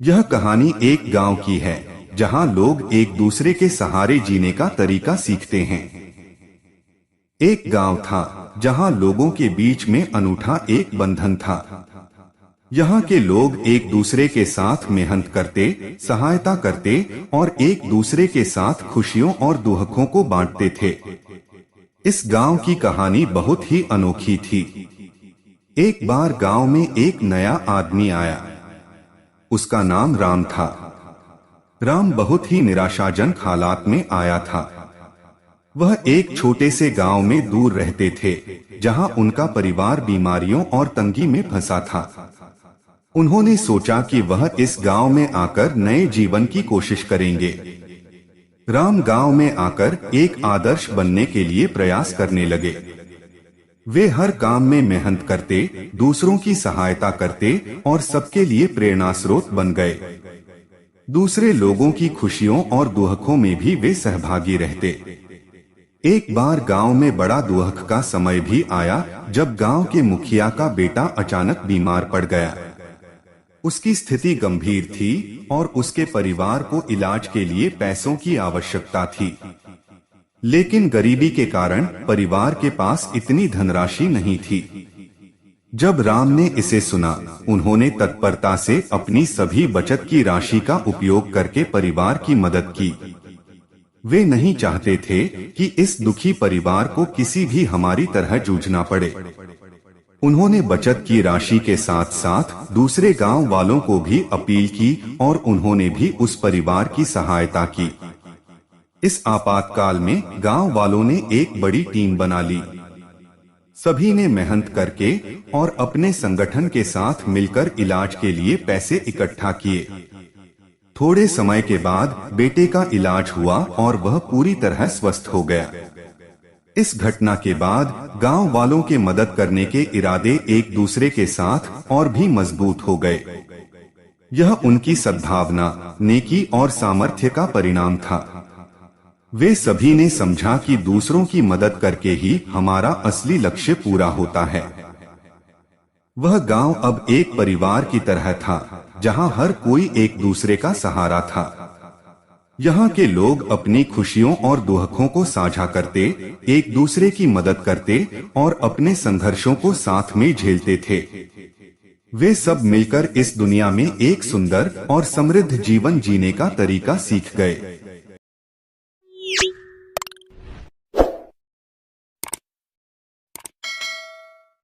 यह कहानी एक गांव की है जहां लोग एक दूसरे के सहारे जीने का तरीका सीखते हैं। एक गांव था जहां लोगों के बीच में अनूठा एक बंधन था। यहाँ के लोग एक दूसरे के साथ मेहनत करते, सहायता करते और एक दूसरे के साथ खुशियों और दुखों को बांटते थे। इस गांव की कहानी बहुत ही अनोखी थी। एक बार गांव में एक नया आदमी आया। उसका नाम राम था। राम बहुत ही निराशाजनक हालात में आया था। वह एक छोटे से गांव में दूर रहते थे जहां उनका परिवार बीमारियों और तंगी में फंसा था। उन्होंने सोचा कि वह इस गांव में आकर नए जीवन की कोशिश करेंगे। राम गांव में आकर एक आदर्श बनने के लिए प्रयास करने लगे। वे हर काम में मेहनत करते, दूसरों की सहायता करते और सबके लिए प्रेरणा स्रोत बन गए। दूसरे लोगों की खुशियों और दुखों में भी वे सहभागी रहते। एक बार गांव में बड़ा दुख का समय भी आया जब गांव के मुखिया का बेटा अचानक बीमार पड़ गया। उसकी स्थिति गंभीर थी और उसके परिवार को इलाज के लिए पैसों की आवश्यकता थी। लेकिन गरीबी के कारण परिवार के पास इतनी धनराशि नहीं थी। जब राम ने इसे सुना, उन्होंने तत्परता से अपनी सभी बचत की राशि का उपयोग करके परिवार की मदद की। वे नहीं चाहते थे कि इस दुखी परिवार को किसी भी हमारी तरह जूझना पड़े। उन्होंने बचत की राशि के साथ साथ दूसरे गांव वालों को भी अपील की और उन्होंने भी उस परिवार की सहायता की। इस आपातकाल में गांव वालों ने एक बड़ी टीम बना ली। सभी ने मेहनत करके और अपने संगठन के साथ मिलकर इलाज के लिए पैसे इकट्ठा किए। थोड़े समय के बाद बेटे का इलाज हुआ और वह पूरी तरह स्वस्थ हो गया। इस घटना के बाद गांव वालों के मदद करने के इरादे एक दूसरे के साथ और भी मजबूत हो गए। यह उनकी सद्भावना, नेकी और सामर्थ्य का परिणाम था। वे सभी ने समझा कि दूसरों की मदद करके ही हमारा असली लक्ष्य पूरा होता है। वह गांव अब एक परिवार की तरह था जहां हर कोई एक दूसरे का सहारा था। यहाँ के लोग अपनी खुशियों और दुखों को साझा करते, एक दूसरे की मदद करते और अपने संघर्षों को साथ में झेलते थे। वे सब मिलकर इस दुनिया में एक सुंदर और समृद्ध जीवन जीने का तरीका सीख गए।